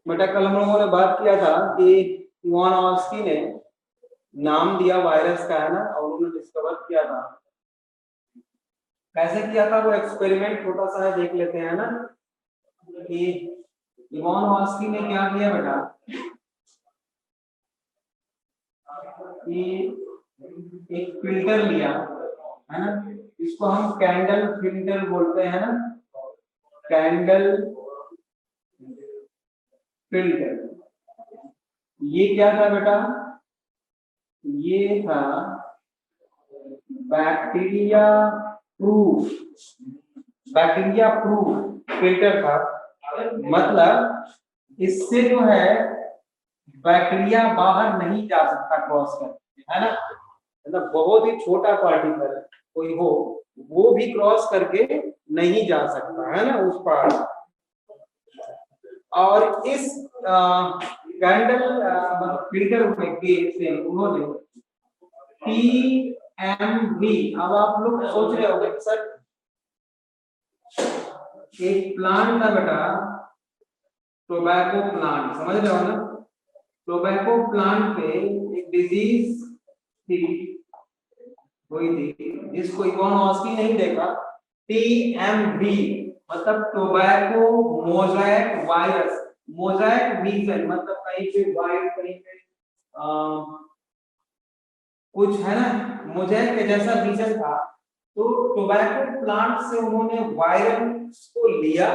बेटा कल हम लोगों ने बात किया था कि इवानोव्स्की ने नाम दिया वायरस का, है ना, और उन्होंने डिस्कवर किया था। कैसे किया था वो एक्सपेरिमेंट छोटा सा है, देख लेते हैं ना। कि इवानोव्स्की ने क्या किया बेटा कि एक फिल्टर लिया, है ना, इसको हम कैंडल फिल्टर बोलते हैं ना, कैंडल फिल्टर। ये क्या था बेटा, ये था bacteria proof, bacteria proof filter था। मतलब इससे जो है बैक्टीरिया बाहर नहीं जा सकता क्रॉस करके, है ना। मतलब बहुत ही छोटा पार्टिकल कोई हो वो भी क्रॉस करके नहीं जा सकता, है ना, उस पार। और इस कैंडल मतलब फिल्टर से उन्होंने टीएमवी, अब आप लोग सोच रहे होंगे सर एक प्लांट था बेटा, टोबैको प्लांट, समझ रहे हो ना। टोबैको प्लांट पे एक डिजीज थी, हुई थी, जिसको इवानोव्स्की नहीं देखा। टीएमवी मतलब tobacco mosaic virus, mosaic region मतलब कहीं पे वाइट, कहीं पे कुछ, है ना, मोज़ेक के जैसा रीजन था। तो टोबैको प्लांट से उन्होंने वायरस को लिया,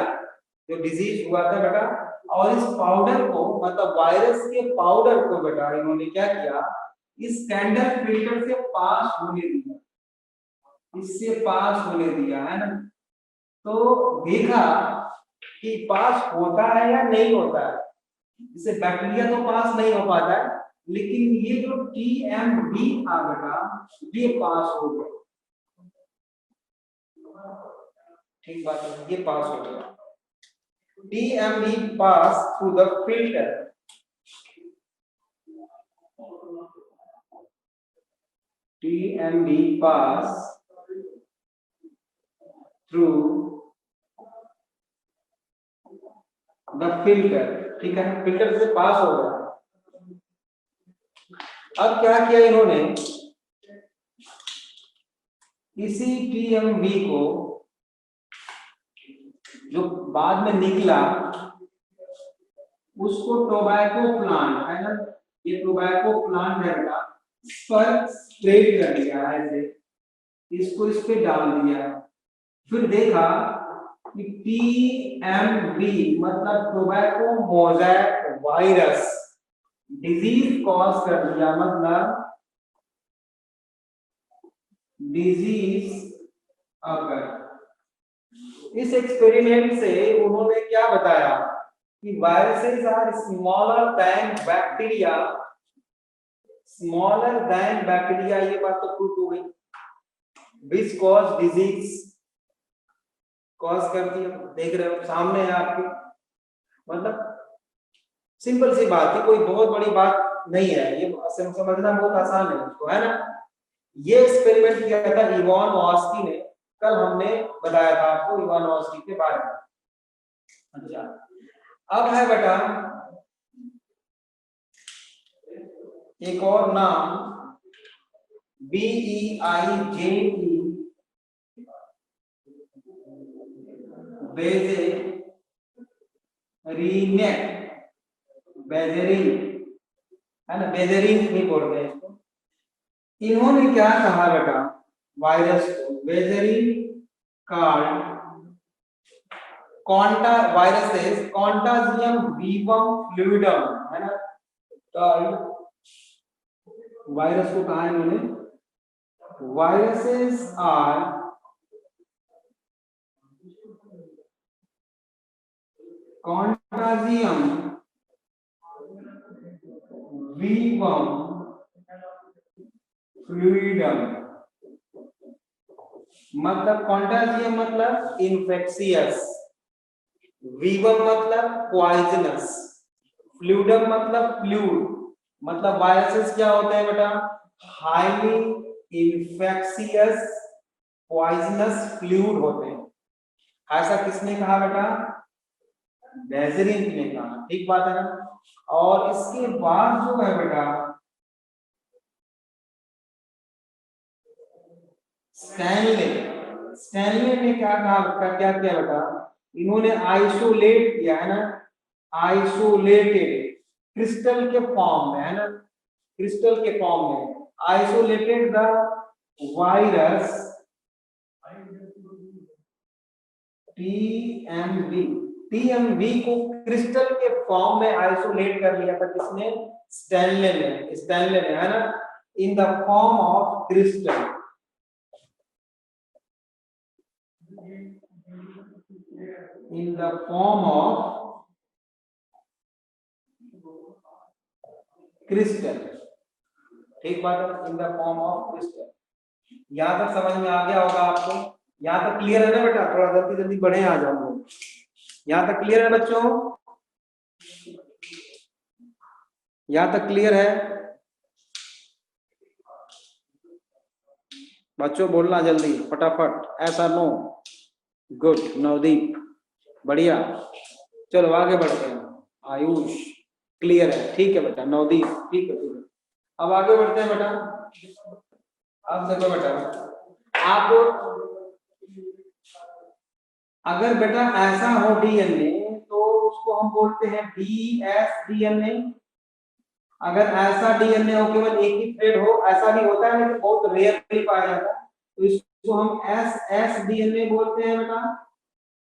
जो डिजीज हुआ था बेटा, और इस पाउडर को मतलब वायरस के पाउडर को बेटा इन्होंने क्या किया, इस कैंडल फिल्टर से पास होने दिया, इससे पास होने दिया, है ना। तो देखा कि पास होता है या नहीं होता है। इससे बैक्टीरिया तो पास नहीं हो पाता है, लेकिन ये जो टीएमवी था बेटा ये पास हो गया। ठीक बात है, ये पास हो गया। TMV pass through the filter. TMV pass through the filter, ठीक है, फिल्टर से पास हो गया। अब क्या किया इन्होंने, इसी TMV को जो बाद में निकला उसको टोबैको प्लांट, है ना, ये टोबैको प्लांट है बेटा, इस पर स्प्रेड कर दिया ऐसे, इसको इस पे डाल दिया। फिर देखा कि टीएमवी मतलब tobacco mosaic virus disease cause कर दिया, मतलब डिजीज अगर। इस एक्सपेरिमेंट से उन्होंने क्या बताया कि viruses are smaller than bacteria, smaller than bacteria, ये बात तो प्रूफ हो गई, विच कॉज डिजीज, कॉज करती है, देख रहे हो सामने है आपके। मतलब सिंपल सी बात है, कोई बहुत बड़ी बात नहीं है, ये समझना बहुत आसान है उसको, है ना। ये एक्सपेरिमेंट किया था इवानोव्स्की ने, कल हमने बताया था आपको इवानोव्स्की के बारे में। अच्छा, अब है बेटा एक और नाम, BEIJE बेजेरिन, बेजेरिन, है ना, बेजेरिन नहीं बोलते हैं इसको। इन्होंने क्या कहा बेटा वायरस को, बेजेरिन कार्ड कॉन्टा वायरसेस कॉन्टाजियम वीवम फ्लूइडम, है ना। तो वायरस को कहा इन्होंने, वायरसेस आर कॉन्टाजियम वीवम फ्लूइडम, मतलब कॉन्टाजियम मतलब इन्फेक्शियस, वीवम मतलब पॉइजनस, फ्लूइडम मतलब फ्लूइड, मतलब वायरसेस क्या होते हैं बेटा, हाईली इन्फेक्शियस पॉइजनस फ्लूइड होते हैं। ऐसा किसने कहा बेटा, बेजरिन ने कहा, ठीक बात है ना। और इसके बाद जो है बेटा स्टैनले, स्टैनले ने क्या कहा, क्या किया बेटा, इन्होंने आइसोलेट किया है ना, आइसोलेटेड क्रिस्टल के फॉर्म में है ना, क्रिस्टल के फॉर्म में isolated the virus TMV, TMV को क्रिस्टल के फॉर्म में आइसोलेट कर लिया था किसने, स्टैनले ने, स्टैनले ने है ना, in the form of crystal, in the form of crystal, ठीक बात है, in the form of crystal। यहाँ तक समझ में आ गया होगा आपको, यहाँ तक क्लियर है ना बेटा, थोड़ा जल्दी जल्दी बढ़े आ जाओ लोग, यहाँ तक क्लियर है बच्चों, यहाँ तक क्लियर है बच्चों, बोलना जल्दी फटाफट, ऐसा नो, गुड नवदीप, बढ़िया, चलो आगे बढ़ते हैं, आयुष क्लियर है, ठीक है बेटा, नवदीप ठीक है, ठीक है, अब आगे बढ़ते हैं बेटा। अब देखो बेटा, आप अगर बेटा ऐसा हो डीएनए तो उसको हम बोलते हैं डीएस डीएनए, अगर ऐसा डीएनए हो केवल एक ही थ्रेड हो, ऐसा भी होता है लेकिन बहुत रेयरली पाया जाता है, तो इसको हम एस डीएनए बोलते हैं बेटा,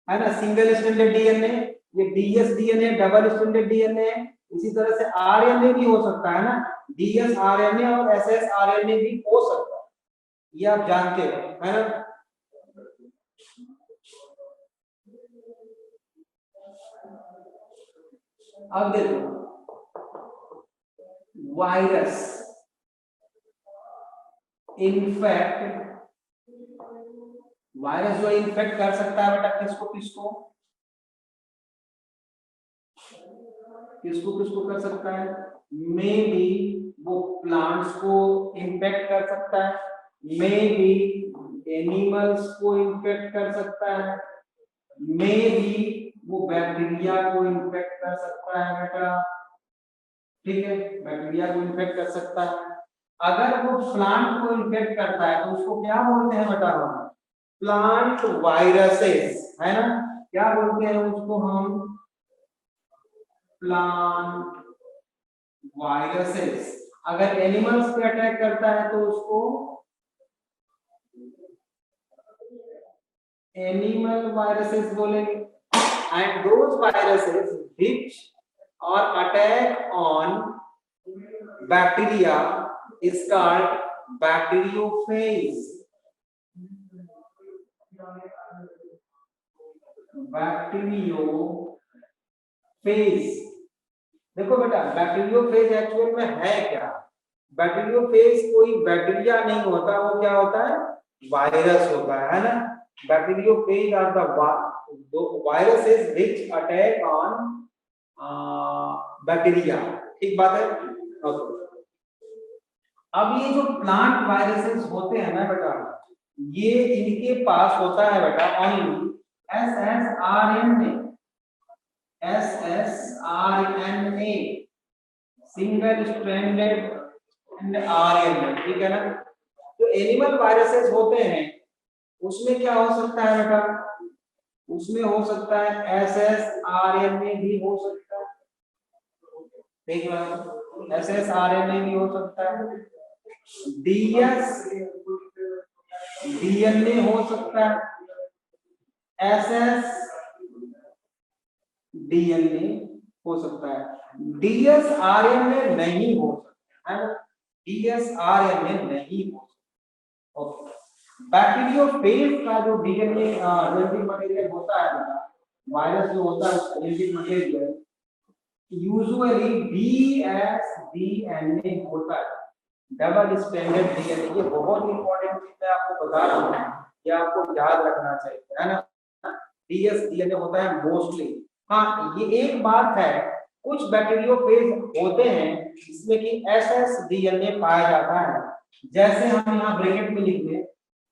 है ना, सिंगल स्ट्रैंडेड डीएनए, ये DS DNA double stranded DNA, इसी तरह से आरएनए भी हो सकता है ना, डीएस आरएनए और एसएस आरएनए भी हो सकता है, ये आप जानते हो है ना। अब देखो वायरस इन्फेक्ट, वायरस जो इन्फेक्ट कर सकता है बेटा किसको किसको किसको किसको कर सकता है, मे बी वो प्लांट्स को इन्फेक्ट कर सकता है, मे बी एनिमल्स को इन्फेक्ट कर सकता है, मे बी वो बैक्टीरिया को इन्फेक्ट कर सकता है बेटा, ठीक है, बैक्टीरिया को इन्फेक्ट कर सकता है। अगर वो प्लांट को इन्फेक्ट करता है तो उसको क्या बोलते हैं बेटा, हम प्लांट वायरसेस, है ना, क्या बोलते हैं उसको हम, प्लांट वायरसेस। अगर एनिमल्स पे अटैक करता है तो उसको एनिमल वायरसेस बोलेंगे, and those viruses which are attack on bacteria is called bacteriophage, bacteriophage. देखो बेटा बैक्टीरियोफेज एक्चुअल में है क्या, बैक्टीरियोफेज कोई बैक्टीरिया नहीं होता, वो क्या होता है, वायरस होता है ना, bacteriophage are the viruses which attack on bacteria, ठीक बात है। ओके, अब ये जो प्लांट वायरसेस होते हैं ना बेटा, ये इनके पास होता है बेटा ओनली एसएसआरएनए, एसएसआरएनए सिंगल स्ट्रैंडेड आरएनए, ठीक है ना। जो एनिमल वायरसेस होते हैं उसमें क्या हो सकता है बेटा, उसमें हो सकता है एसएसआरएनए भी हो सकता है, ठीक है, एसएसआरएनए भी हो सकता है, डीएस डीएनए हो सकता है, एसएस डीएनए हो सकता है, डीएसआरएनए नहीं हो सकता है ना, डीएसआरएनए नहीं हो सकता। ओके, बैक्टीरियोफेज का जो डीएनए जेनेटिक मटेरियल होता है ना, वायरस जो होता है उसका जेनेटिक मटेरियल यूजुअली डीएसडीएनए होता है, डबल स्ट्रैंडेड डीएनए, ये बहुत इंपॉर्टेंट चीज मैं आपको बता रहा हूँ, ये आपको याद रखना चाहिए, है ना, डीएसडीएनए होता है मोस्टली। हाँ ये एक बात है, कुछ बैक्टीरियोफेज होते हैं जिसमें कि एसएसडीएनए पाया जाता है, जैसे हम यहाँ ब्रैकेट में लिख दें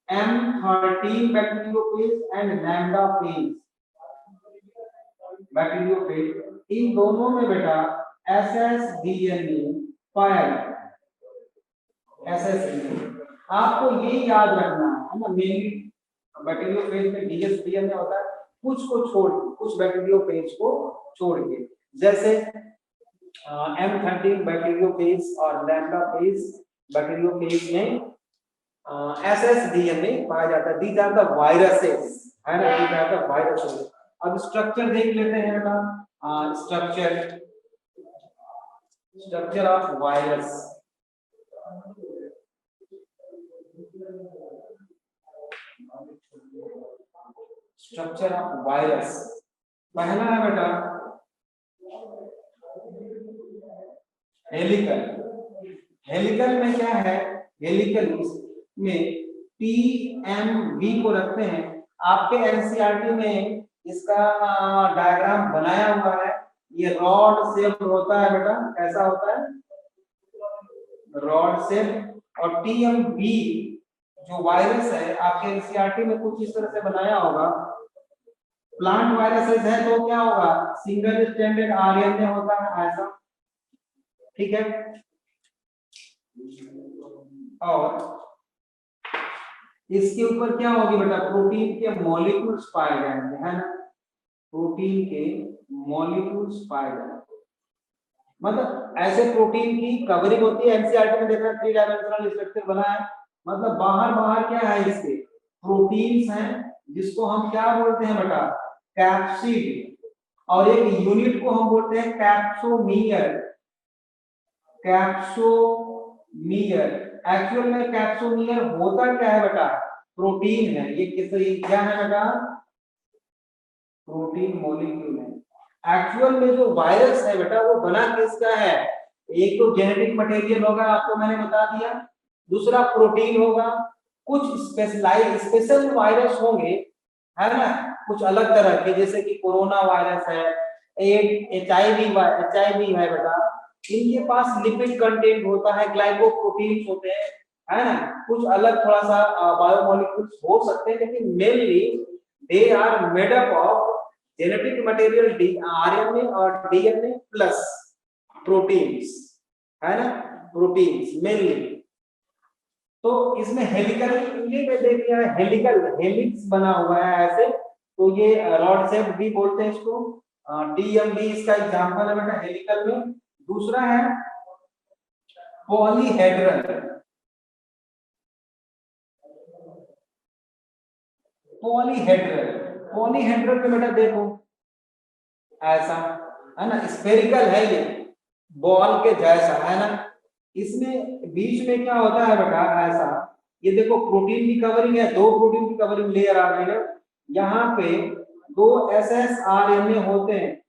M13 bacteriophage and lambda phage, bacteriophage, इन दोनों में बेटा एसएस डीएनए पाया जाता है। एसएस आपको ये याद रखना है ना, मेनली बैक्टीरियोफेज में डीएस डीएनए होता है, कुछ को छोड़ के, कुछ बैक्टीरियोफेज को छोड़ के, जैसे M13 बैक्टीरियोफेज और लैम्डा फेज बैक्टीरियोफेज में एसएस डीएनए पाया जाता है। दीज आर द वायरसेस, है ना, दीज आर द वायरसेस। अब स्ट्रक्चर देख लेते हैं बेटा, structure of virus. Structure of virus, पहला है बेटा हेलिकल। हेलिकल में क्या है, हेलिकल में टीएमवी को रखते हैं। आपके एनसीईआरटी में इसका डायग्राम बनाया हुआ है, ये रॉड शेप होता है बेटा, कैसा होता है, रॉड शेप। और टीएमवी जो वायरस है आपके एनसीईआरटी में कुछ इस तरह से बनाया होगा। प्लांट वायरसेस है तो क्या होगा, सिंगल स्टैंडर्ड आरएनए होता है ऐसा, ठीक है। और इसके ऊपर क्या होगी बेटा, प्रोटीन के मॉलिक्यूल्स पाए जाएंगे, है ना, प्रोटीन के मॉलिक्यूल्स पाए जाएंगे। मतलब ऐसे प्रोटीन की कवरिंग होती है, एनसीईआरटी में देखना 3 डायमेंशनल स्ट्रक्चर बना है, मतलब बाहर बाहर क्या है, इसके प्रोटीन्स हैं, जिसको हम क्या बोलते हैं बेटा, कैप्सिड। और एक यूनिट को हम बोलते हैं कैप्सोमियर। कैप्सोमियर, एक्चुअल में कैप्सोमियर होता क्या है बेटा, प्रोटीन है। ये किस, क्या है बेटा, प्रोटीन मॉलिक्यूल है। एक्चुअल में जो वायरस है बेटा वो बना किसका है, एक तो जेनेटिक मटेरियल होगा, आपको मैंने बता दिया, दूसरा प्रोटीन होगा, कुछ स्पेशल वायरस होंगे, है ना, कुछ अलग तरह के, जैसे कि कोरोना वायरस है, एचआईवी है बेटा, इनके पास लिपिड कंटेंट होता है, ग्लाइकोप्रोटीन्स होते हैं, है ना, कुछ अलग थोड़ा सा बायोमोलिक्यूल्स हो सकते हैं, लेकिन mainly they are made up of genetic material RNA और डीएनए प्लस प्रोटीन्स, है ना, प्रोटीन्स मेनली। तो इसमें हेलिकल, ये मैं देख लिया है, हेलिकल हेलिक्स बना हुआ है ऐसे, तो ये रॉड शेप भी बोलते हैं इसको, टीएमबी इसका एग्जांपल है बेटा हेलिकल में। दूसरा है पॉलीहेड्रल। पॉलीहेड्रल, पॉलीहेड्रल पे बेटा देखो ऐसा, है ना, स्फेरिकल है ये, बॉल के जैसा, है ना, इसमें बीच में क्या होता है बेटा ऐसा, ये देखो प्रोटीन की कवरिंग है, 2 प्रोटीन की कवरिंग लेयर आ गई है, यहाँ पे 2 एसएसआरएनए होते हैं,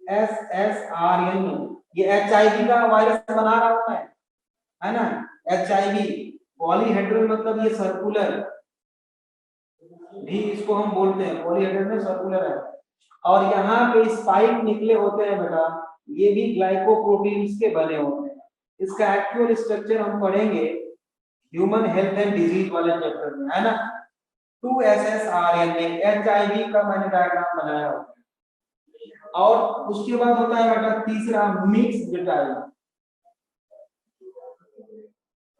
एसएसआरएनए, ये एचआईवी का वायरस बना रहा हूं मैं, है ना, एचआईवी। पॉलीहेड्रल मतलब ये सर्कुलर भी इसको हम बोलते हैं, पॉलीहेड्रल में सर्कुलर है। और यहाँ पे स्पाइक निकले होते हैं बेटा, ये भी ग्लाइकोप्रोटीन्स के बने होते हैं। इसका एक्चुअल स्ट्रक्चर हम पढ़ेंगे ह्यूमन हेल्थ एंड डिजीज वाले चैप्टर में, है ना। 2 एसएसआरएनए, एचआईवी का मैंने डायग्राम बनाया होता है। और उसके बाद होता है बेटा तीसरा mixed type.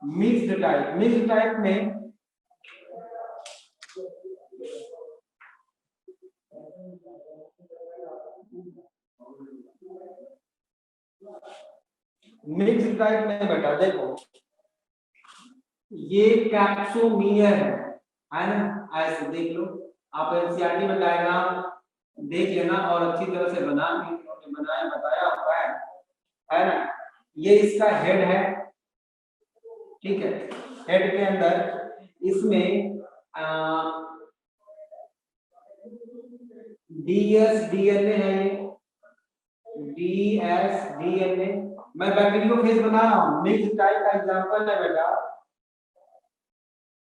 Mixed type, mixed type में मिक्स्ड टाइप में बेटा देखो ये कैप्सोमियर है ना, ऐसे देख लो, आप एनसीईआरटी में डायग्राम देख लेना और अच्छी तरह से बना के उन्होंने बनाया बताया हुआ है ना। ये इसका हेड है, ठीक है, हेड के अंदर इसमें डीएस डीएनए है, ये डीएस डीएनए। मैं बैक्टीरियोफेज बना रहा हूं, मिक्स्ड टाइप का एग्जांपल है बेटा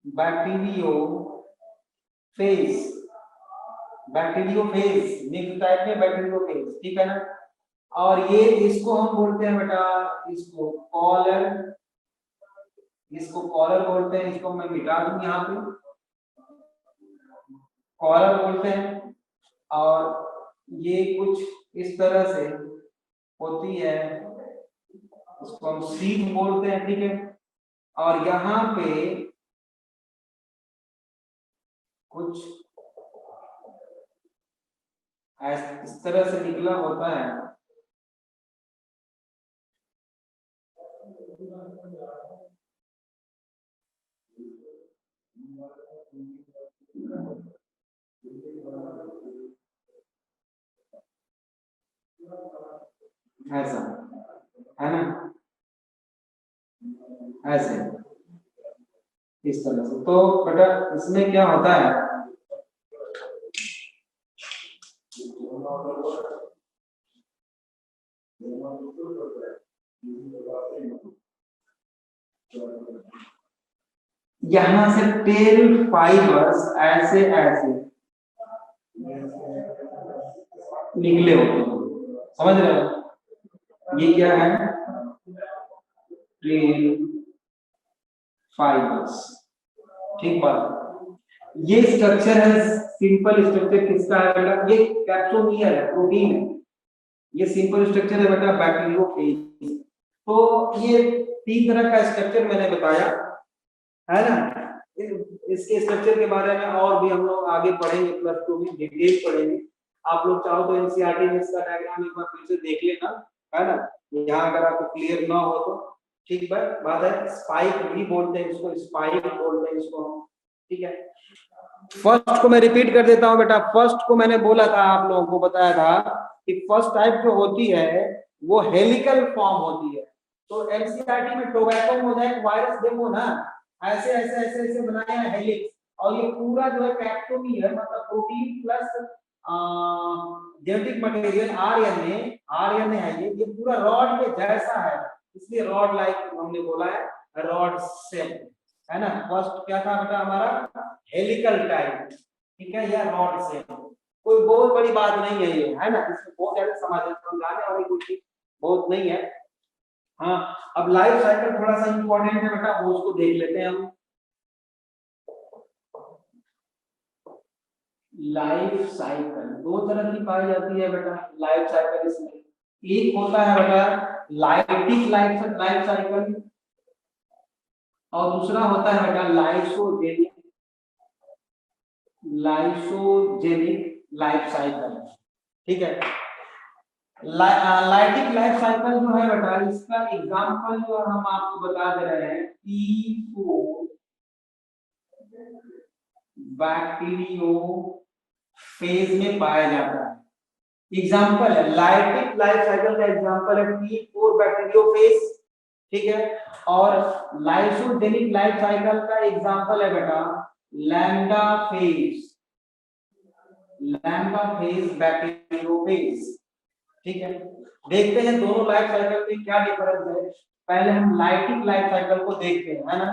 बैक्टीरियोफेज, बैक्टीरियोफेज मिक्स्ड टाइप में बैक्टीरियोफेज, ठीक है ना। और ये इसको हम बोलते हैं बेटा, इसको कॉलर, इसको कॉलर बोलते हैं, इसको मैं मिटा दूं यहाँ पे, कॉलर बोलते हैं। और ये कुछ इस तरह से होती है, उसको हम सीट बोलते हैं, ठीक है। और यहाँ पे कुछ इस तरह से निकला होता है। ऐसा है ना, ऐसे इस तरह से। तो बेटा इसमें क्या होता है, यहां से 10 फाइबर्स ऐसे ऐसे निकले होते हैं, समझ रहे हो। ये क्या है, 10 फाइबर्स, ठीक बात। ये स्ट्रक्चर है, सिंपल स्ट्रक्चर किसका है बेटा, ये कैप्सोमियर है, प्रोटीन है। ये सिंपल स्ट्रक्चर है बेटा बैक्टीरियोफेज। तो ये 3 तरह का स्ट्रक्चर मैंने बताया है ना। इसके स्ट्रक्चर के बारे में और भी हम लोग आगे पढ़ेंगे, +2 में डिटेल पढ़ेंगे। आप लोग चाहो तो एनसीईआरटी में इसका डायग्राम एक बार फिर से देख लेना, है ना। यहाँ अगर आपको क्लियर ना हो तो ठीक बात है। स्पाइक भी बोलते हैं इसको, स्पाइक बोलते हैं इसको हम, ठीक है। फर्स्ट को मैं रिपीट कर देता हूँ बेटा। फर्स्ट को मैंने बोला था, आप लोगों को बताया था कि फर्स्ट टाइप जो होती है वो हेलिकल फॉर्म होती है। तो एनसीईआरटी में टोबैको मोज़ेक वायरस देखो ना, ऐसे ऐसे ऐसे ऐसे बनाया है हेलिक्स, और ये पूरा जो है कैप्टोमियर मतलब protein plus genetic material RNA है। ये पूरा रॉड के जैसा है, इसलिए रॉड लाइक हमने बोला है, रॉड सेल, है ना। फर्स्ट क्या था बेटा हमारा, हेलिकल टाइप, ठीक है, या रॉड सेल। कोई बहुत बड़ी बात नहीं है ये, है ना। इसमें बहुत ज्यादा समझाने वाली कोई चीज बहुत नहीं है। हाँ, अब लाइफ साइकिल थोड़ा सा इंपॉर्टेंट है बेटा, वो उसको देख लेते हैं हम। लाइफ साइकिल 2 तरह की पाई जाती है बेटा लाइफ साइकिल। इसमें एक होता है बेटा लाइटिक लाइफ साइकिल, और दूसरा होता है बेटा लाइसोजेनिक लाइफ साइकिल, ठीक है। लाइटिक लाइफ साइकिल जो है बेटा, इसका एग्जांपल जो हम आपको बता दे रहे हैं, P4 बैक्टीरियो फेज में पाया जाता है। एग्जांपल है लाइटिक लाइफ साइकिल का, एग्जांपल है P4 बैक्टीरियो फेज, ठीक है। और लाइसोजेनिक लाइफ साइकिल का एग्जांपल है बेटा लैम्डा फेज, बैक्टीरियो फेज, ठीक है। देखते हैं दोनों लाइफ साइकिल में क्या डिफरेंस है। पहले हम लाइटिक लाइफ साइकिल को देखते हैं, है ना।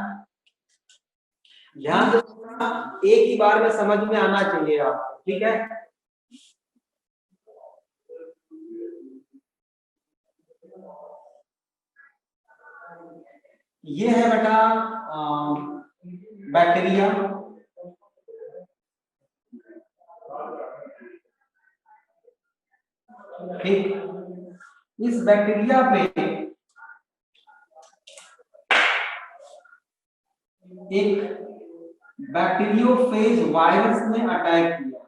ध्यान से एक ही बार में समझ में आना चाहिए आपको, ठीक है। ये है बेटा बैक्टीरिया, ठीक। इस बैक्टीरिया पे एक बैक्टीरियोफेज वायरस ने अटैक किया,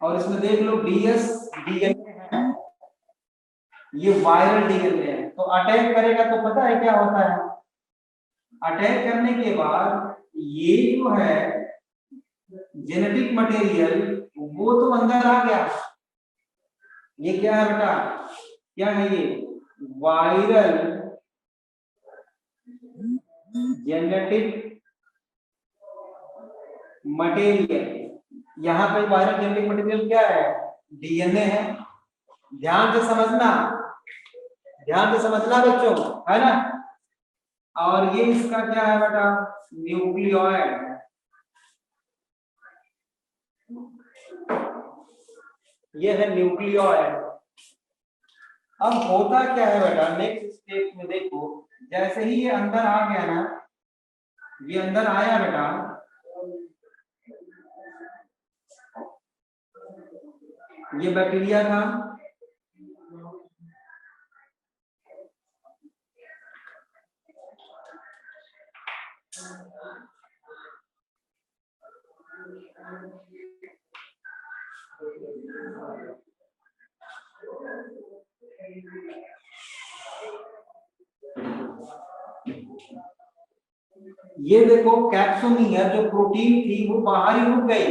और इसमें देख लो डीएस डीएनए है, ये वायरल डीएनए है। तो अटैक करेगा तो पता है क्या होता है, अटैक करने के बाद ये जो है जेनेटिक मटेरियल वो तो अंदर आ गया। ये क्या है बेटा, क्या है ये, वायरल जेनेटिक मटेरियल। यहाँ पे वायरल जेनेटिक मटेरियल क्या है, डीएनए है। ध्यान से समझना बच्चों, है ना। और ये इसका क्या है बेटा, न्यूक्लियोइड, ये है न्यूक्लियोइड। अब होता क्या है बेटा, नेक्स्ट स्टेप में देखो, जैसे ही ये अंदर आ गया ना, ये अंदर आया बेटा, ये बैक्टीरिया था, ये देखो कैप्सोनियर जो प्रोटीन थी वो बाहर ही रुक गई,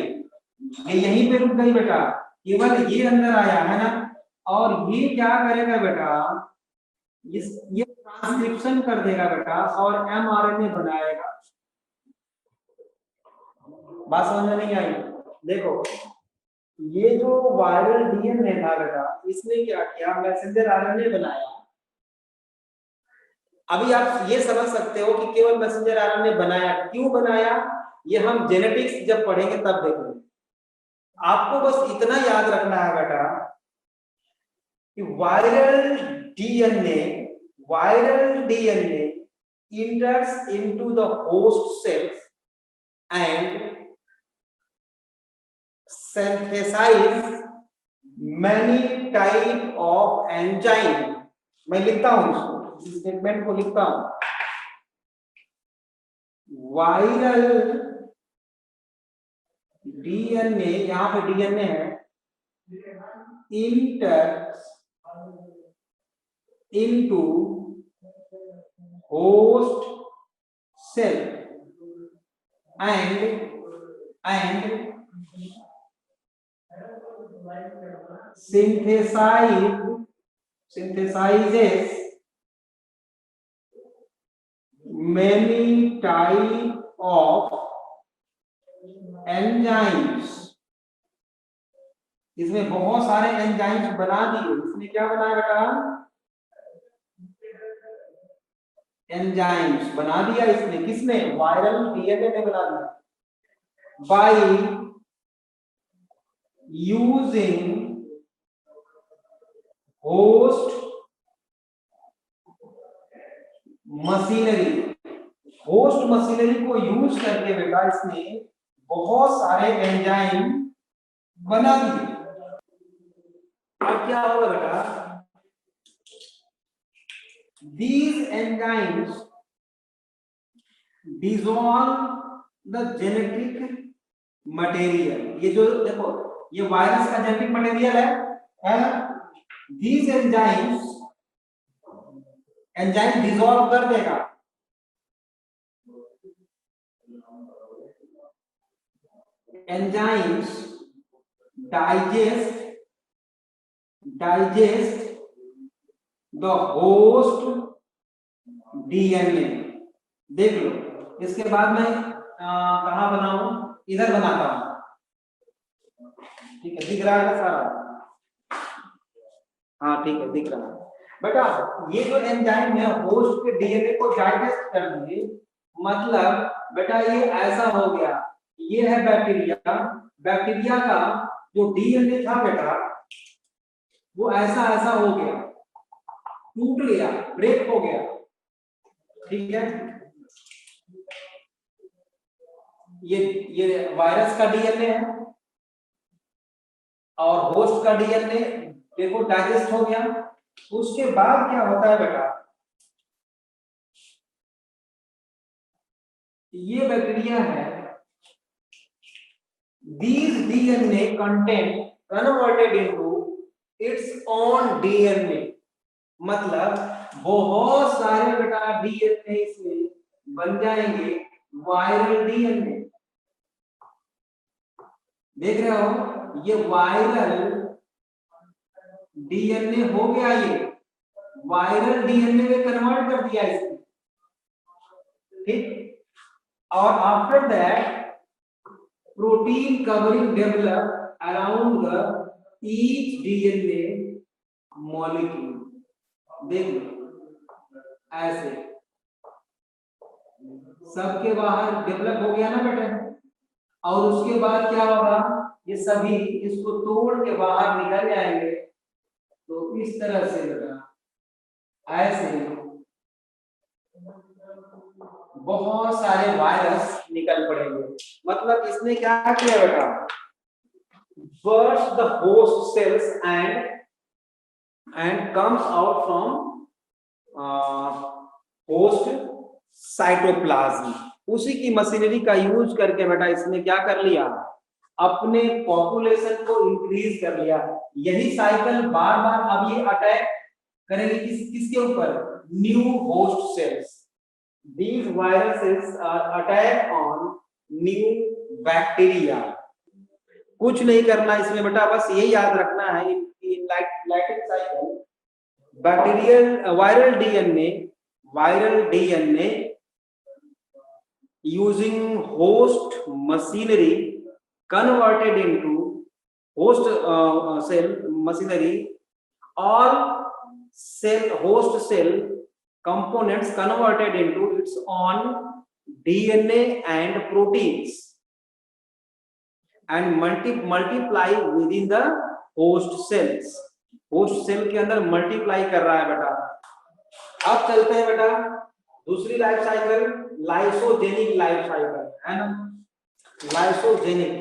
ये यहीं पे रुक गई बेटा, केवल ये अंदर आया है ना। और ये क्या करेगा बेटा, ये ट्रांसक्रिप्शन कर देगा बेटा और एमआरएनए बनाएगा। बात समझ में नहीं आई? देखो ये जो वायरल डीएनए था बेटा, इसने क्या किया, मैसेंजर आरएनए बनाया। अभी आप ये समझ सकते हो कि केवल मैसेंजर आरएनए बनाया, क्यों बनाया, ये हम जेनेटिक्स जब पढ़ेंगे तब देखेंगे। आपको बस इतना याद रखना है बेटा कि viral DNA enters into the host cells and synthesize many type of enzyme। मैं लिखता हूं इसको, इस स्टेटमेंट को लिखता हूं, वायरल डीएनए, यहां पे डीएनए है, enters into host cell and synthesizes many type of enzymes। इसमें बहुत सारे एंजाइम्स बना दिए, इसने क्या बनाया बेटा, एंजाइम्स बना दिया इसने, किसने, वायरल डीएनए ने बना दिया। By using host machinery, host machinery को यूज करके बेटा इसने बहुत सारे एंजाइम बना दिए। अब क्या होगा बेटा, these enzymes dissolve the genetic material। ये जो देखो ये वायरस का जेनेटिक मटेरियल है ना, these enzymes, एंजाइम डिसॉल्व कर देगा, enzymes digest the host DNA. देख लो, इसके बाद मैं कहां बनाऊं, इधर बनाता हूं, ठीक है, दिख रहा है ना सारा, हाँ ठीक है दिख रहा है बेटा। ये जो एंजाइम है होस्ट के डीएनए को डाइजेस्ट कर दिए, मतलब बेटा ये ऐसा हो गया, ये है बैक्टीरिया, बैक्टीरिया का जो डीएनए था बेटा वो ऐसा ऐसा हो गया, टूट गया, ब्रेक हो गया, ठीक है। ये वायरस का डीएनए है और होस्ट का डीएनए देखो डाइजेस्ट हो गया। उसके बाद क्या होता है बेटा, ये बैक्टीरिया है, these DNA content converted into its own DNA, मतलब बहुत सारे बेटा डीएनए इसमें बन जाएंगे वायरल डीएनए। देख रहे हो, ये वायरल डीएनए हो गया, ये वायरल डीएनए में कन्वर्ट कर दिया इसने, ठीक। और after that protein covering develop around the each DNA molecule. देख लो ऐसे सबके बाहर डेवलप हो गया ना बेटे, और उसके बाद क्या होगा, ये सभी इसको तोड़ के बाहर निकल जाएंगे। तो इस तरह से बेटा ऐसे बहुत सारे वायरस निकल पड़ेंगे। मतलब इसने क्या किया बेटा, bursts the host cells and comes out from host cytoplasm. उसी की मशीनरी का यूज करके बेटा इसने क्या कर लिया, अपने पॉपुलेशन को इंक्रीज कर लिया। यही साइकिल बार बार अब ये अटैक करेंगे किसके ऊपर, new host cells. These viral cells are attack on new bacteria. कुछ नहीं करना इसमें बेटा, बस ये याद रखना है lytic cycle bacterial viral DNA using host machinery converted into host cell machinery, all host cell components converted into its own DNA and proteins and multiply within the host cells। Host cell के अंदर multiply कर रहा है बेटा। अब चलते हैं बेटा दूसरी life cycle, lysogenic life cycle है ना। लाइसोजेनिक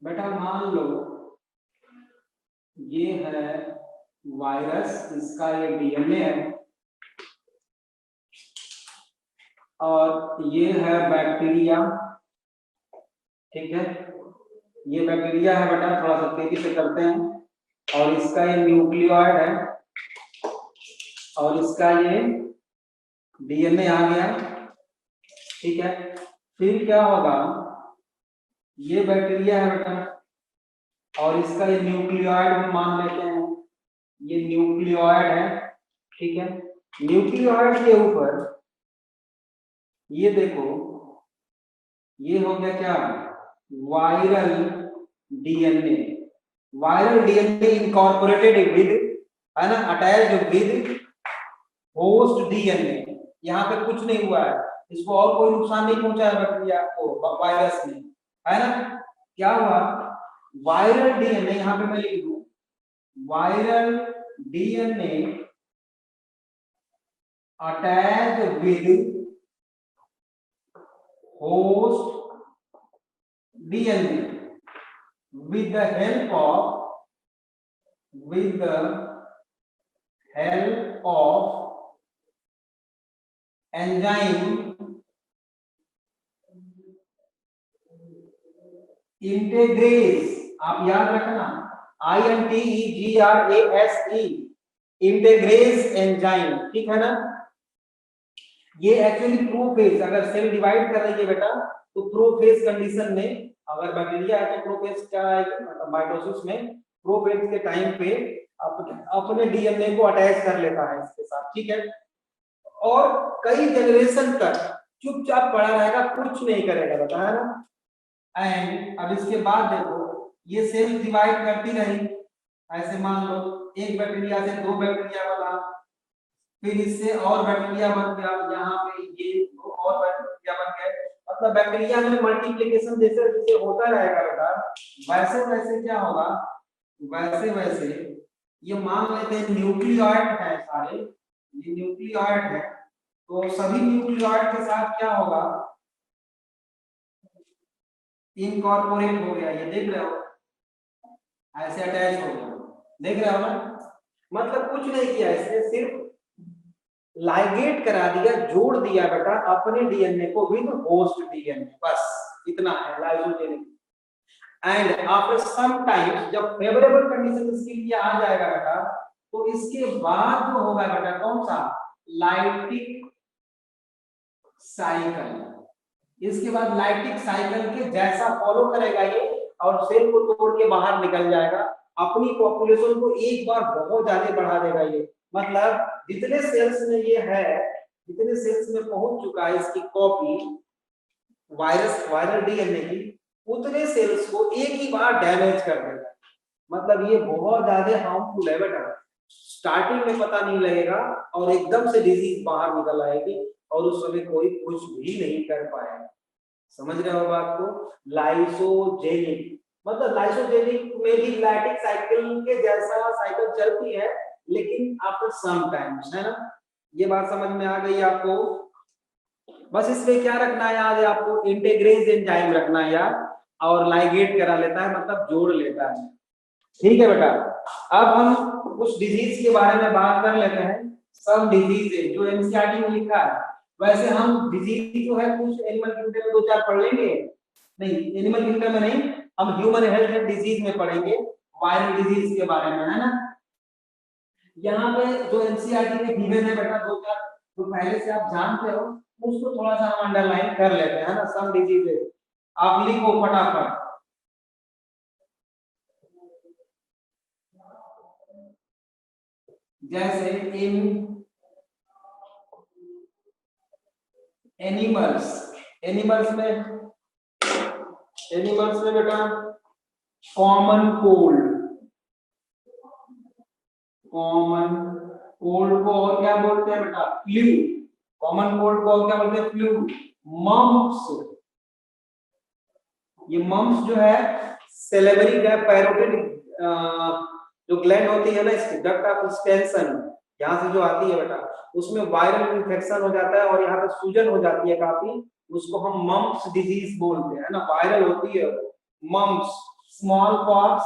बेटा मान लो ये है वायरस, इसका ये डीएनए है और ये है बैक्टीरिया, ठीक है। ये बैक्टीरिया है बेटा, थोड़ा सा तेजी से करते हैं। और इसका ये न्यूक्लियोइड है और इसका ये डीएनए आ गया, ठीक है। फिर क्या होगा, ये बैक्टीरिया है बेटा और इसका ये न्यूक्लियोइड हम मान लेते हैं, ये न्यूक्लियोइड है, ठीक है। न्यूक्लियोइड के ऊपर ये देखो, ये हो गया क्या, viral DNA. Viral DNA incorporated with, है ना, अटैच्ड विद होस्ट डीएनए। यहाँ पे कुछ नहीं हुआ है, इसको और कोई नुकसान नहीं पहुंचा है बैक्टीरिया को, वायरस ने, है ना। क्या हुआ, वायरल डीएनए, यहाँ पे मैं लिख दूं viral DNA attached with host DNA with the help of enzyme integrase। आप याद रखना INTEGRASE, इंटेग्रेज एंजाइम, ठीक है ना। ये एक्चुअली प्रोफेज, अगर सेल डिवाइड कर रही है बेटा तो प्रोफेज कंडीशन में, अगर बैक्टीरिया है तो प्रोफेज क्या आएगा, माइटोसिस में प्रोफेज के टाइम पे अपने डीएनए को अटैच कर लेता है इसके साथ, ठीक है। और कई जनरेशन तक चुपचाप पड़ा रहेगा, कुछ नहीं करेगा बेटा, है ना। एंड अब इसके बाद देखो, ये सेल डिवाइड करती रही, ऐसे मान लो एक बैक्टीरिया से दो बैक्टीरिया बना, फिर इससे और बैक्टीरिया बन गया, यहाँ पे ये दो और बैक्टीरिया बन गए। मतलब बैक्टीरिया में मल्टीप्लिकेशन जैसे जैसे होता रहेगा बेटा, वैसे वैसे क्या होगा, वैसे वैसे ये मान लेते हैं न्यूक्लियोइड है सारे, ये न्यूक्लियोइड है, तो सभी न्यूक्लियोइड के साथ क्या होगा, इनकॉर्पोरेट हो गया, ये देख रहे हो, ऐसे अटैच हो गया, देख रहे हो ना। मतलब कुछ नहीं किया इसने, सिर्फ लाइगेट करा दिया, जोड़ दिया बेटा अपने डीएनए को विद होस्ट डीएनए, बस इतना है lysogenic. And after some time जब फेवरेबल कंडीशन इसके लिए आ जाएगा बेटा, तो इसके बाद जो होगा बेटा कौन सा, लाइटिक साइकिल। इसके बाद लाइटिक साइकिल के जैसा फॉलो करेगा ये, और सेल को तोड़ के बाहर निकल जाएगा, अपनी पॉपुलेशन को एक बार बहुत ज्यादा बढ़ा देगा ये। मतलब जितने सेल्स में ये है, जितने सेल्स में पहुंच चुका है इसकी कॉपी वायरल डीएनए की, उतने सेल्स को एक ही बार डैमेज कर देगा। मतलब ये बहुत ज्यादा हार्मफुल है बेटा, स्टार्टिंग में पता नहीं लगेगा और एकदम से डिजीज बाहर निकल आएगी और उस समय कोई कुछ भी नहीं कर पाएगा। समझ रहे हो बात को। लाइसोजेनिक मतलब लाइसोजेनिक में भी लैक्टिक साइकिल के जैसा साइकिल चलती है, लेकिन आफ्टर सम टाइम्स, है ना। ये बात समझ में आ गई आपको? बस इसमें क्या रखना है याद है आपको, इंटीग्रेज एंजाइम रखना है यार, और लाइगेट करा लेता है, मतलब जोड़ लेता है। ठीक है बेटा, अब हम कुछ डिजीज के बारे में बात कर लेते हैं। सब डिजीज जो एनसीईआरटी में लिखा है, वैसे हम डिजीज जो है कुछ एनिमल किंगडम में 2-4 पढ़ लेंगे, नहीं एनिमल किंगडम में नहीं, हम ह्यूमन हेल्थ एंड डिजीज में पढ़ेंगे वायरल डिजीज के बारे में, है ना। यहाँ पे जो एनसीईआरटी में गिवन है बेटा 2-4 जो पहले से आप जानते हो, उसको थोड़ा सा हम अंडरलाइन कर लेते हैं, है ना। सम डिजीज आप लिखो फटाफट। जैसे इन एनिमल्स, एनिमल्स में बेटा कॉमन कोल्ड, कॉमन कोल्ड को और क्या बोलते हैं बेटा, फ्लू। कॉमन कोल्ड को और क्या बोलते हैं, फ्लू। मम्प्स, ये मम्प्स जो है सेलेबरी या पैरोटिड जो ग्लैंड होती है ना, इसकी डक्ट ऑफ स्टेंसन, यहाँ से जो आती है बेटा, उसमें वायरल इन्फेक्शन हो जाता है और यहाँ पे सूजन हो जाती है काफी, उसको हम मम्प्स डिजीज बोलते हैं, है ना। वायरल होती है मम्प्स। स्मॉल पॉक्स,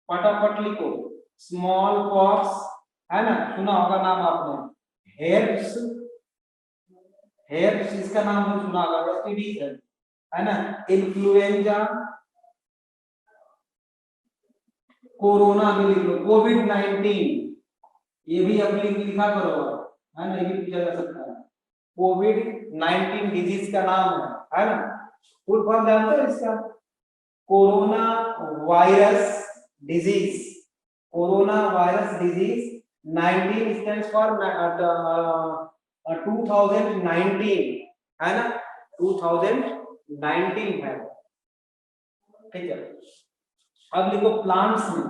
फटाफट लिखो, स्मॉल पॉक्स, है ना, सुना होगा नाम आपने। हेर्प्स, हेर्प्स इसका नाम नहीं सुना होगा, एसटीडी है ना। इन्फ्लुएंजा, कोरोना भी लिख लो, कोविड-19, ये भी अपनी लिखा करो, है ना, ये भी पूछा जा सकता है। कोविड-19 डिजीज का नाम है ना। फुल फॉर्म जानते हो इसका, corona virus disease. Corona virus disease 19 stands for 2019, है ना, 2019 है, ठीक है। अब लिखो प्लांट्स में,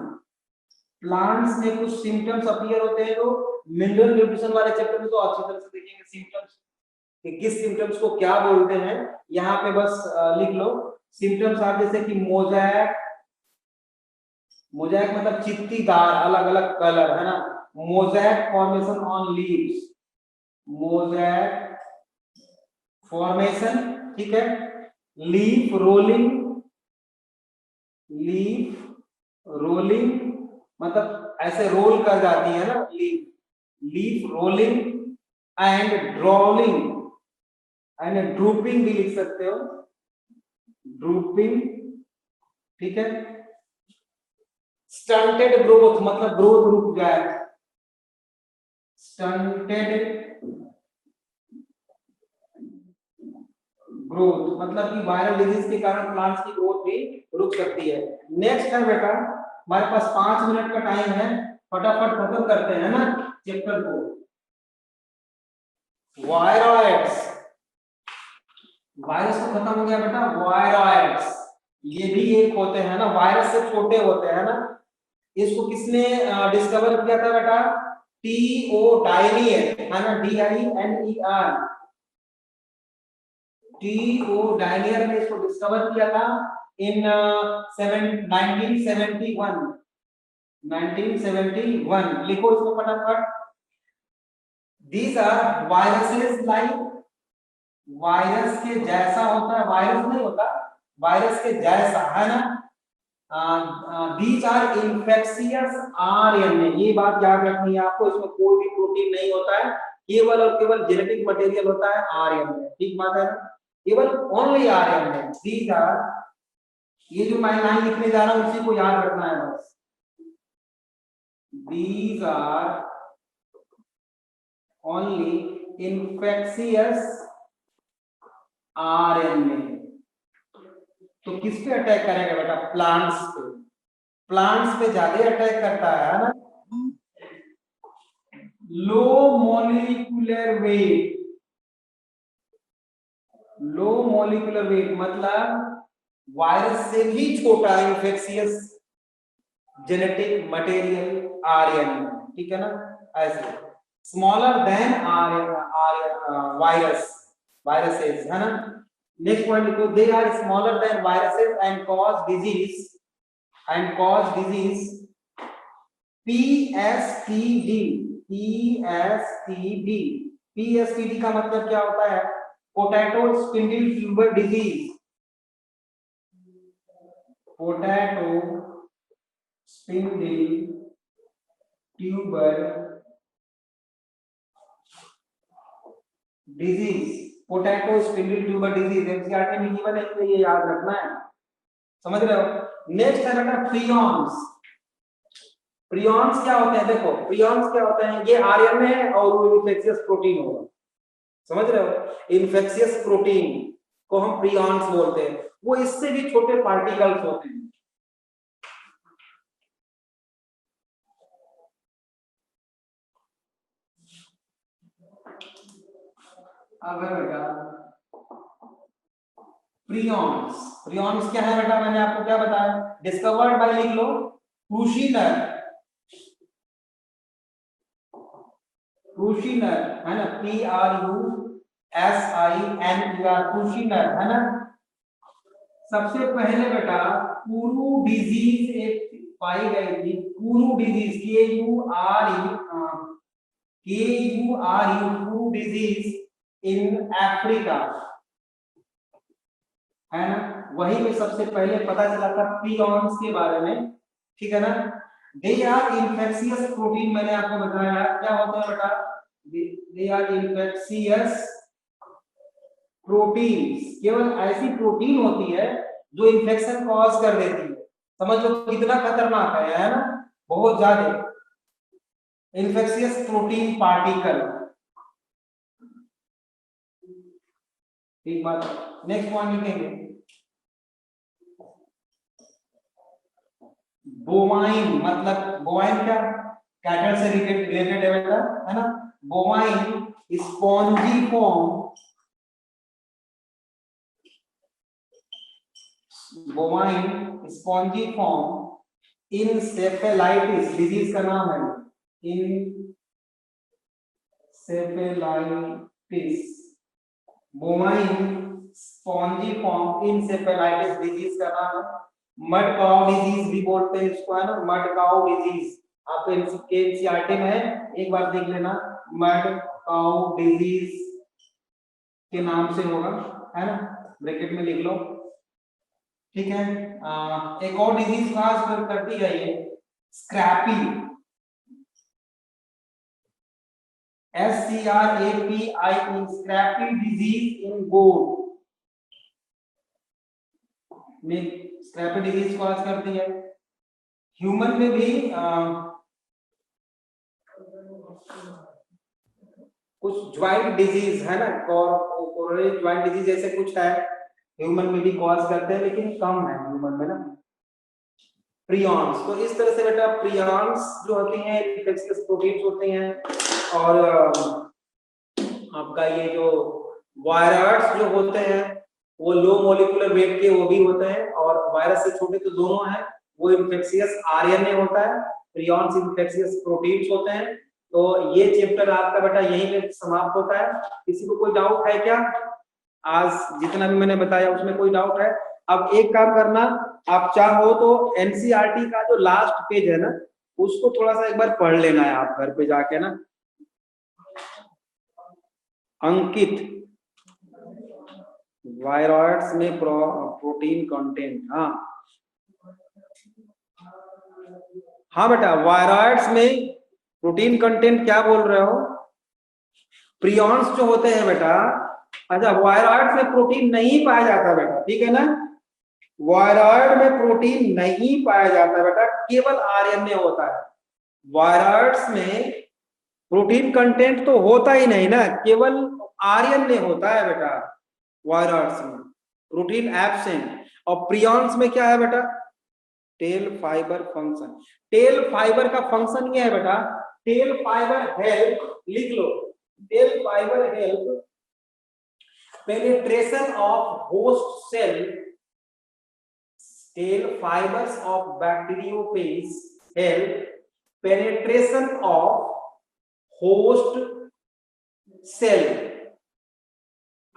प्लांट्स में कुछ सिम्टम्स अपीयर होते हैं, जो मिनरल न्यूट्रिशन वाले चैप्टर में तो अच्छी तरह से देखेंगे सिम्टम्स कि किस सिम्टम्स को क्या बोलते हैं। यहाँ पे बस लिख लो सिम्टम्स आप, जैसे कि मोजैक, मोजैक मतलब चित्तीदार, अलग अलग कलर, है ना। Mosaic formation on leaves, mosaic formation, ठीक है। लीफ रोलिंग, लीफ रोलिंग मतलब ऐसे रोल कर जाती है ना leaf, leaf rolling and drawling and drooping भी लिख सकते हो, ड्रूपिंग, ठीक है। स्टंटेड ग्रोथ मतलब ग्रोथ रुक जाए, स्टंटेड ग्रोथ मतलब कि वायरल डिजीज के कारण प्लांट्स की ग्रोथ भी रुक सकती है। नेक्स्ट है बेटा, हमारे पास 5 मिनट का टाइम है, फटाफट खत्म करते हैं ना चैप्टर को। वायरॉइड्स, वायरस तो खत्म हो गया बेटा, वायरॉइड्स ये भी एक होते हैं ना, वायरस से छोटे होते हैं ना। इसको किसने डिस्कवर किया था बेटा, टीओ डायनियर, है ना, DINER, टीओ डायनियर ने इसको डिस्कवर किया था इन 1971। लिखो इसको फटाफट। These are viruses like, virus के जैसा होता है, वायरस नहीं होता, वायरस के जैसा, है ना। These are infectious RNA, ये बात याद रखनी है आपको, इसमें कोई भी प्रोटीन नहीं होता है, केवल और केवल जेनेटिक मटेरियल होता है, RNA, ठीक बात है ना, केवल ओनली RNA। These are, ये जो मैं लाइन लिखने जा रहा हूं उसी को याद रखना है बस। These are only infectious RNA। तो किस पे अटैक करेगा बेटा, प्लांट्स पे, प्लांट्स पे ज्यादा अटैक करता है ना। Low molecular weight, low molecular weight मतलब वायरस से भी छोटा इन्फेक्शियस जेनेटिक मटेरियल आरएनए, ठीक है ना, ऐसे स्मॉलर देन वायरस, वायरसेस, है ना। नेक्स्ट पॉइंट लिखो, they are smaller than viruses and cause disease, and cause disease PSTD, PSTD PSTD का मतलब क्या होता है? Potato spindle tuber disease, potato spindle tuber disease, potato spindle tuber disease NCERT में given है, तो ये याद रखना है, समझ रहे हो। नेक्स्ट है बेटा प्रियॉन्स। प्रियॉन्स क्या होते हैं? देखो प्रियॉन्स क्या होते हैं, ये आरएनए है और वो इन्फेक्शियस प्रोटीन होगा, समझ रहे हो। इन्फेक्शियस प्रोटीन को हम प्रियॉन्स बोलते हैं, वो इससे भी छोटे पार्टिकल्स होते हैं। अब है बेटा प्रियॉन्स। प्रियॉन्स क्या है बेटा? मैंने आपको क्या बताया? डिस्कवर्ड बाय, लिख लो, क्रूशिनर, क्रूशिनर है ना, CRUSINER, क्रूशिनर है ना। सबसे पहले बेटा कुरू डिजीज एक पाई गई थी, Kuru disease, KURU, Kuru disease in Africa, है ना। वही में सबसे पहले पता चला था प्रियॉन्स के बारे में, ठीक है ना। दे आर इन्फेक्शियस प्रोटीन, मैंने आपको बताया क्या होता है बेटा, दे आर इन्फेक्शियस प्रोटीन्स, केवल ऐसी प्रोटीन होती है जो इन्फेक्शन कॉज कर देती है। समझ लो कितना खतरनाक है ना, बहुत ज्यादा। इन्फेक्शियस प्रोटीन पार्टिकल, ठीक बात। नेक्स्ट पॉइंट लिखेंगे बोवाइन, मतलब बोवाइन क्या, कैटल से रिलेटेड है बेटा, है ना। Bovine spongy form, bovine spongy form encephalitis disease का नाम है, encephalitis, bovine spongy form encephalitis disease का नाम है। मड काउ डिजीज भी बोलते हैं इसको, है ना, मड काउ डिजीज, आपको एनसीईआरटी में है, एक बार देख लेना, मड काउ डिजीज के नाम से होगा, है ना, ब्रैकेट में लिख लो, ठीक है। एक और डिजीज खास करती है ये, scrapie, SCRAPI, scrapie disease in goat में, स्क्रैपी डिजीज कॉज करती है। ह्यूमन में भी कुछ ज्वाइंट डिजीज है ना, कोरोनरी ज्वाइंट डिजीज ऐसे कुछ है, ह्यूमन में भी कॉज करते हैं, लेकिन कम है ह्यूमन में ना। प्रियॉन्स, तो इस तरह से बेटा प्रियॉन्स जो होती हैं इन्फेक्शियस प्रोटीन्स होते हैं, और आपका ये जो वायरस जो होते हैं वो लो मॉलिक्यूलर वेट के वो भी होते हैं, और वायरस से छोटे तो दोनों हैं, वो इन्फेक्शियस आरएनए होता है, प्रियॉन्स इन्फेक्शियस प्रोटीन्स होते हैं। तो ये चैप्टर आपका बेटा यहीं पे समाप्त होता है। किसी को कोई डाउट है क्या? आज जितना भी मैंने बताया उसमें कोई डाउट है? अब एक काम करना, आप चाहो तो एनसीईआरटी का जो लास्ट पेज है ना, उसको थोड़ा सा एक बार पढ़ लेना है आप घर पे जाके ना। अंकित, वायरॉइड्स में प्रोटीन कंटेंट, हाँ हाँ बेटा, वायरॉइड्स में प्रोटीन कंटेंट क्या बोल रहे हो? प्रियॉन्स जो होते हैं बेटा, अच्छा वायरॉइड में प्रोटीन नहीं पाया जाता बेटा, ठीक है ना, वायरॉइड में प्रोटीन नहीं पाया जाता बेटा, केवल आरएनए होता है। वायरॉइड्स में प्रोटीन कंटेंट तो होता ही नहीं ना, केवल आरएनए होता है बेटा वायरॉइड्स में, प्रोटीन एब्सेंट। और प्रियॉन्स में क्या है बेटा? Tail fibre function. Tail fibre का फंक्शन ये है बेटा, टेल फाइबर हेल्प, लिख लो, tail fibre help penetration of host cell, tail fibers of bacteriophage help penetration of host cell।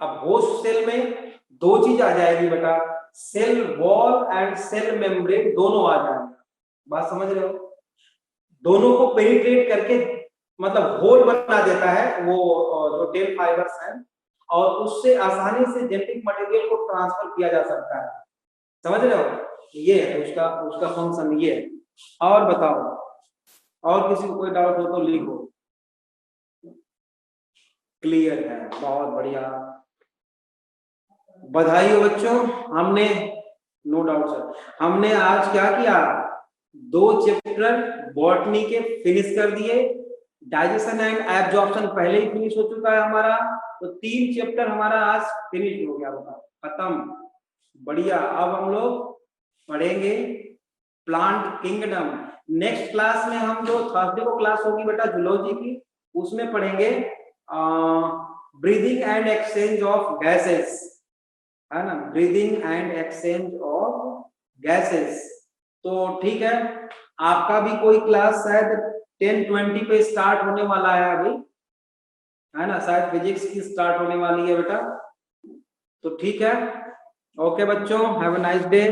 अब होस्ट सेल में दो चीज आ जाएगी बेटा, cell wall and cell membrane दोनों आ जाएंगे, बात समझ रहे हो? दोनों को पेनिट्रेट करके मतलब होल बना देता है वो जो टेल फाइबर्स हैं, और उससे आसानी से जेनेटिक मटेरियल को ट्रांसफर किया जा सकता है। समझ रहे हो? ये है उसका उसका फंक्शन ये है। और बताओ, और किसी को कोई डाउट हो तो लिखो। क्लियर है, बहुत बढ़िया, बधाई हो बच्चों। हमने, नो डाउट सर, हमने आज क्या किया, 2 चैप्टर बॉटनी के फिनिश कर दिए, डाइजेशन एंड एब्जॉर्प्शन पहले ही फिनिश हो चुका है हमारा, तो 3 चैप्टर हमारा आज फिनिश हो गया होगा, खत्म। बढ़िया, अब हम लोग पढ़ेंगे प्लांट किंगडम। नेक्स्ट क्लास में हम जो थर्सडे को क्लास होगी बेटा जूलॉजी की, उसमें पढ़ेंगे breathing and exchange of gases, है ना, breathing and exchange of gases. तो ठीक है, आपका भी कोई क्लास शायद 10:20 पे स्टार्ट होने वाला है अभी, है ना, शायद फिजिक्स की स्टार्ट होने वाली है बेटा। तो ठीक है, ओके बच्चों, हैव अ नाइस डे।